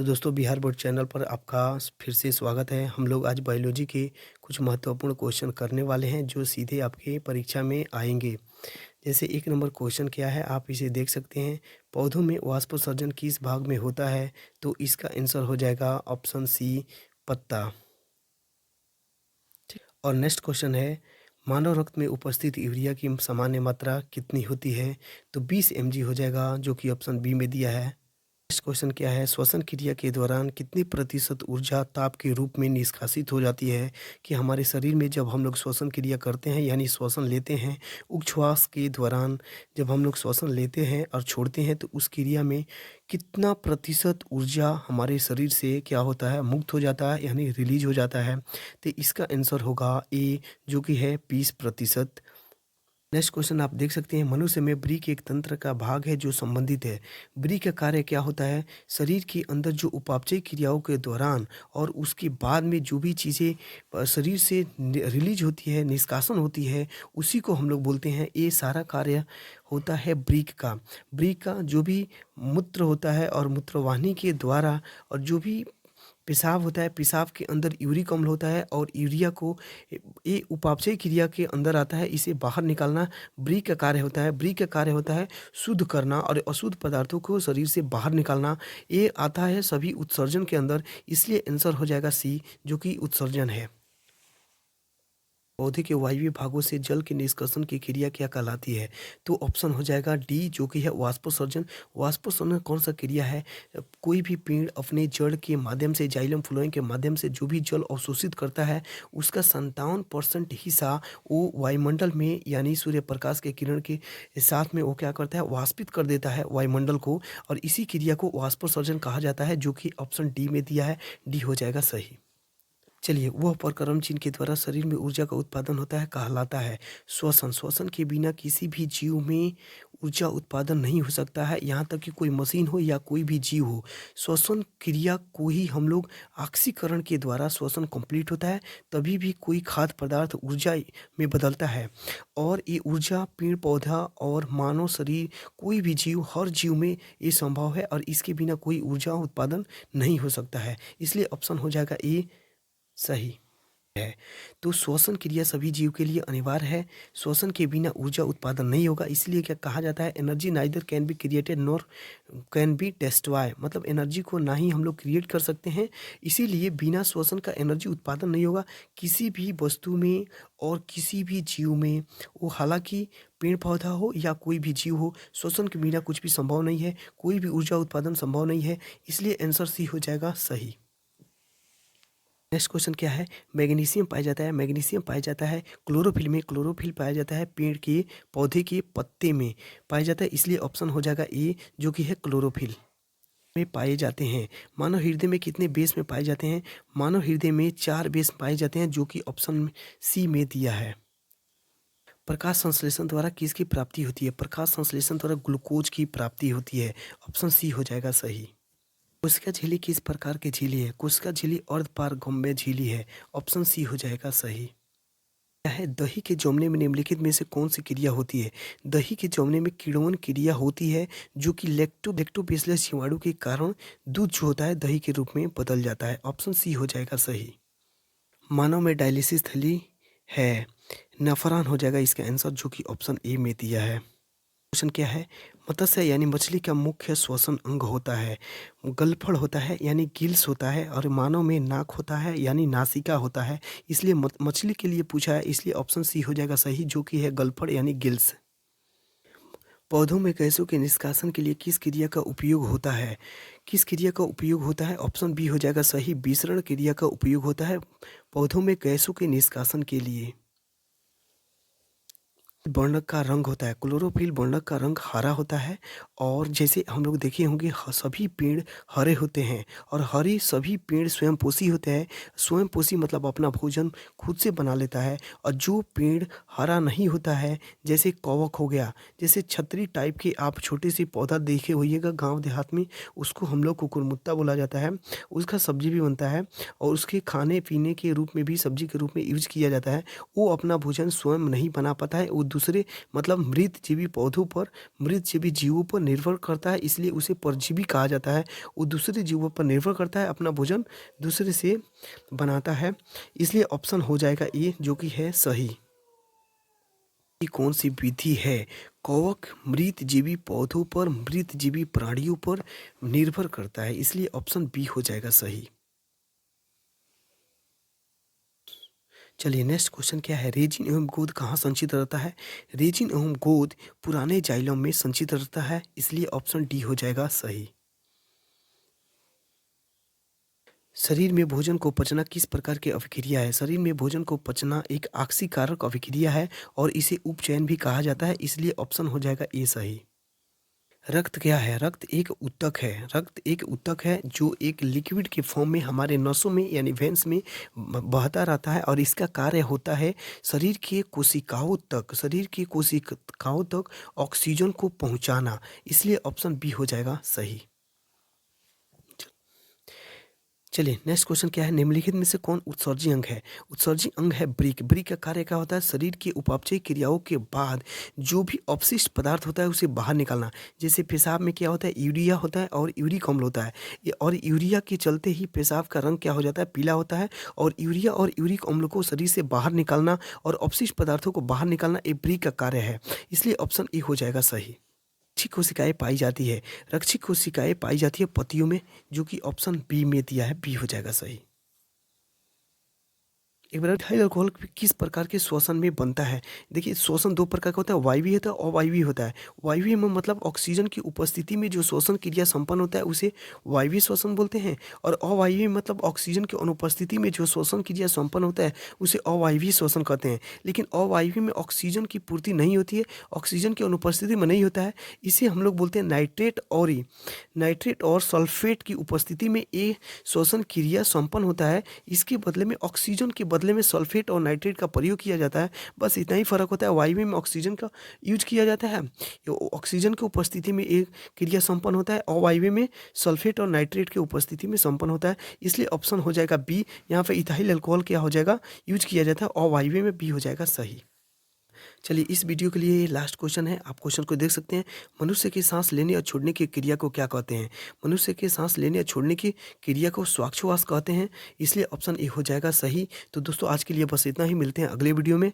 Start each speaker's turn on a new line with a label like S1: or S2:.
S1: तो दोस्तों Bihar board channel पर आपका फिर से स्वागत है। हम लोग आज बायोलॉजी के कुछ महत्वपूर्ण क्वेश्चन करने वाले हैं जो सीधे आपके परीक्षा में आएंगे। जैसे एक नंबर क्वेश्चन क्या है, आप इसे देख सकते हैं। पौधों में वाष्पोत्सर्जन किस भाग में होता है? तो इसका आंसर हो जाएगा ऑप्शन सी, पत्ता। और नेक्स्ट क्वेश्चन है, मानव रक्त में उपस्थित यूरिया की सामान्य मात्रा कितनी होती है? तो 20 mg हो जाएगा, जो कि ऑप्शन बी में दिया है। नेक्स्ट क्वेश्चन क्या है, श्वसन क्रिया के दौरान कितनी प्रतिशत ऊर्जा ताप के रूप में निष्कासित हो जाती है? कि हमारे शरीर में जब हम लोग श्वसन क्रिया करते हैं यानी श्वसन लेते हैं, उच्छ्वास के दौरान जब हम लोग श्वसन लेते हैं और छोड़ते हैं, तो उस क्रिया में कितना प्रतिशत ऊर्जा हमारे शरीर से क्या होता है, मुक्त हो जाता है यानी रिलीज हो जाता है? तो इसका आंसर होगा ए, जो कि है 20%। नेक्स्ट क्वेश्चन आप देख सकते हैं, मनुष्य में ब्री एक तंत्र का भाग है जो संबंधित है। ब्री का कार्य क्या होता है? शरीर के अंदर जो उपापचय क्रियाओं के दौरान और उसके बाद में जो भी चीज़ें शरीर से रिलीज होती है, निष्कासन होती है, उसी को हम लोग बोलते हैं। ये सारा कार्य होता है ब्रीक का। ब्रीक का जो भी मूत्र होता है और मूत्रवाहिनी के द्वारा, और जो भी पेशाब होता है, पेशाब के अंदर यूरिक अम्ल होता है और यूरिया को ये उपापचय क्रिया के अंदर आता है, इसे बाहर निकालना ब्रीक का कार्य होता है। ब्रीक का कार्य होता है शुद्ध करना और अशुद्ध पदार्थों को शरीर से बाहर निकालना। ये आता है सभी उत्सर्जन के अंदर, इसलिए आंसर हो जाएगा सी, जो कि उत्सर्जन है। पौधे के वायवीय भागों से जल के निष्कर्षण की क्रिया क्या कहलाती है? तो ऑप्शन हो जाएगा डी, जो कि है वाष्पोत्सर्जन। वाष्पोत्सर्जन कौन सा क्रिया है? कोई भी पेड़ अपने जड़ के माध्यम से, जाइलम फ्लोएम के माध्यम से जो भी जल अवशोषित करता है, उसका 57% हिस्सा वो वायुमंडल में यानी सूर्य प्रकाश के किरण के साथ में वो क्या करता है, वाष्पित कर देता है वायुमंडल को, और इसी क्रिया को वाष्पोत्सर्जन कहा जाता है, जो कि ऑप्शन डी में दिया है। डी हो जाएगा सही। चलिए, वह प्रक्रम जिनके द्वारा शरीर में ऊर्जा का उत्पादन होता है कहलाता है श्वसन। श्वसन के बिना किसी भी जीव में ऊर्जा उत्पादन नहीं हो सकता है, यहाँ तक कि कोई मशीन हो या कोई भी जीव हो। श्वसन क्रिया को ही हम लोग ऑक्सीकरण के द्वारा श्वसन कंप्लीट होता है, तभी भी कोई खाद्य पदार्थ ऊर्जा में बदलता है। और ये ऊर्जा पेड़ पौधा और मानव शरीर, कोई भी जीव, हर जीव में ये संभव है, और इसके बिना कोई ऊर्जा उत्पादन नहीं हो सकता है। इसलिए ऑप्शन हो जाएगा ए सही है। तो श्वसन क्रिया सभी जीव के लिए अनिवार्य है। श्वसन के बिना ऊर्जा उत्पादन नहीं होगा, इसलिए क्या कहा जाता है, energy neither can be created nor can be destroy. मतलब एनर्जी को ना ही हम लोग क्रिएट कर सकते हैं, इसीलिए बिना श्वसन का एनर्जी उत्पादन नहीं होगा किसी भी वस्तु में और किसी भी जीव में। वो हालांकि पेड़ पौधा हो या कोई भी जीव हो, श्वसन के बिना कुछ भी संभव नहीं है, कोई भी ऊर्जा उत्पादन संभव नहीं है। इसलिए आंसर सी हो जाएगा सही। नेक्स्ट क्वेश्चन क्या है, मैग्नीशियम पाया जाता है। मैग्नीशियम पाया जाता है क्लोरोफिल में। क्लोरोफिल पाया जाता है पेड़ के पौधे के पत्ते में पाया जाता है, इसलिए ऑप्शन हो जाएगा ए, जो कि है क्लोरोफिल में पाए जाते हैं। मानव हृदय में कितने बेस में पाए जाते हैं? मानव हृदय में 4 बेस पाए जाते हैं, जो कि ऑप्शन सी में दिया है। प्रकाश संश्लेषण द्वारा किसकी प्राप्ति होती है? प्रकाश संश्लेषण द्वारा ग्लूकोज की प्राप्ति होती है। ऑप्शन सी हो जाएगा सही। कोशिका झिल्ली किस प्रकार की झिल्ली है? कोशिका झिल्ली अर्धपारगम्य झिल्ली है। ऑप्शन सी हो जाएगा सही। क्या है, दही के जमने में निम्नलिखित में से कौन सी क्रिया होती है? दही के जमने में किण्वन क्रिया होती है, जो कि लैक्टोबैसिलस जीवाणु के कारण दूध जो होता है दही के रूप में बदल जाता है। ऑप्शन सी हो जाएगा सही। मानव में डायलिसिस थैली है, नफरान हो जाएगा इसका आंसर, जो कि ऑप्शन ए में दिया है। क्वेश्चन क्या है, मत्स्य यानी मछली का मुख्य श्वसन अंग होता है? गलफड़ होता है यानी गिल्स होता है, और मानव में नाक होता है यानी नासिका होता है। इसलिए मछली के लिए पूछा है, इसलिए ऑप्शन सी हो जाएगा सही, जो कि है गलफड़ यानी गिल्स। पौधों में गैसों के निष्कासन के लिए किस क्रिया का उपयोग होता है? किस क्रिया का उपयोग होता है? ऑप्शन बी हो जाएगा सही, विसरण क्रिया का उपयोग होता है पौधों में गैसों के निष्कासन के लिए। वर्णक का रंग होता है, क्लोरोफिल वर्णक का रंग हरा होता है, और जैसे हम लोग देखे होंगे सभी पेड़ हरे होते हैं, और हरे सभी पेड़ स्वयंपोषी होते हैं। स्वयंपोषी मतलब अपना भोजन खुद से बना लेता है। और जो पेड़ हरा नहीं होता है, जैसे कवक हो गया, जैसे छतरी टाइप के आप छोटे से पौधा देखे होइएगा गांव देहात में, उसको हम लोग कुकुरमुत्ता बोला जाता है। उसका सब्जी भी बनता है, और उसके खाने पीने के रूप में भी सब्जी के रूप में यूज किया जाता है। वो अपना भोजन स्वयं नहीं बना पाता है, वो दूसरे मतलब मृत जीवी पौधों पर, मृत जीवी जीवों पर निर्भर करता है, इसलिए उसे परजीवी कहा जाता है। वो दूसरे जीवों पर निर्भर करता है, अपना भोजन दूसरे से बनाता है, इसलिए ऑप्शन हो जाएगा ए जो कि है सही। ये कौन सी विधि है? कवक मृत जीवी पौधों पर, मृत जीवी प्राणियों पर निर्भर करता है, इसलिए ऑप्शन बी हो जाएगा सही। चलिए नेक्स्ट क्वेश्चन क्या है? रेजिन एवं गोंद कहाँ संचित रहता है? रेजिन एवं गोंद पुराने जाइलम में संचित रहता है, इसलिए ऑप्शन डी हो जाएगा सही। शरीर में भोजन को पचना किस प्रकार की अभिक्रिया है? शरीर में भोजन को पचना एक आक्सीकारक अभिक्रिया है और इसे उपचयन भी कहा जाता है, इसलिए ऑप्शन हो जाएगा ए सही। रक्त क्या है? रक्त एक ऊतक है। रक्त एक ऊतक है जो एक लिक्विड के फॉर्म में हमारे नसों में यानी वेन्स में बहता रहता है और इसका कार्य होता है शरीर की कोशिकाओं तक ऑक्सीजन को पहुंचाना, इसलिए ऑप्शन बी हो जाएगा सही। चलिए नेक्स्ट क्वेश्चन क्या है? निम्नलिखित में से कौन उत्सर्जी अंग है? उत्सर्जी अंग है ब्रिक। ब्रिक का कार्य क्या होता है? शरीर की उपापचय क्रियाओं के बाद जो भी अपशिष्ट पदार्थ होता है उसे बाहर निकालना। जैसे पेशाब में क्या होता है? यूरिया होता है और यूरिक अम्ल होता है, और यूरिया के चलते ही पेशाब का रंग क्या हो जाता है? पीला होता है, और यूरिया और यूरिक अम्ल को शरीर से बाहर निकालना और अपशिष्ट पदार्थों को बाहर निकालना ये ब्रिक का कार्य है, इसलिए ऑप्शन ए हो जाएगा सही। रक्षित कोशिकाएं पाई जाती है। रक्षित कोशिकाएं पाई जाती है पत्तियों में, जो कि ऑप्शन बी में दिया है, बी हो जाएगा सही। एक बार इथाइल अल्कोहल किस प्रकार के श्वसन में बनता है? देखिए श्वसन दो प्रकार का होता है, वायवीय होता है और अवायवीय होता है। वायवीय में मतलब ऑक्सीजन की उपस्थिति में जो श्वसन क्रिया संपन्न होता है उसे वायवीय श्वसन बोलते हैं, और अवायवीय मतलब ऑक्सीजन की अनुपस्थिति में जो श्वसन क्रिया संपन्न होता है उसे अवायवीय श्वसन कहते हैं। लेकिन अवायवीय में ऑक्सीजन की पूर्ति नहीं होती है, ऑक्सीजन की अनुपस्थिति में नहीं होता है, इसे हम लोग बोलते हैं नाइट्रेट और सल्फेट की उपस्थिति में ये श्वसन क्रिया संपन्न होता है। इसके बदले में ऑक्सीजन के बदले में सल्फेट और नाइट्रेट का प्रयोग किया जाता है, बस इतना ही फर्क होता है। वायवीय में ऑक्सीजन का यूज किया जाता है, ऑक्सीजन की उपस्थिति में एक क्रिया संपन्न होता है, अवायवीय में सल्फेट और नाइट्रेट की उपस्थिति में संपन्न होता है, इसलिए ऑप्शन हो जाएगा बी। यहाँ पे इथाइल अल्कोहल क्या हो जाएगा? यूज किया जाता है, अवायवीय में बी हो जाएगा सही। चलिए इस वीडियो के लिए ये लास्ट क्वेश्चन है, आप क्वेश्चन को देख सकते हैं। मनुष्य की सांस लेने और छोड़ने की क्रिया को क्या कहते हैं? मनुष्य के सांस लेने और छोड़ने की क्रिया को श्वासोच्छ्वास कहते हैं, इसलिए ऑप्शन ए हो जाएगा सही। तो दोस्तों आज के लिए बस इतना ही, मिलते हैं अगले वीडियो में।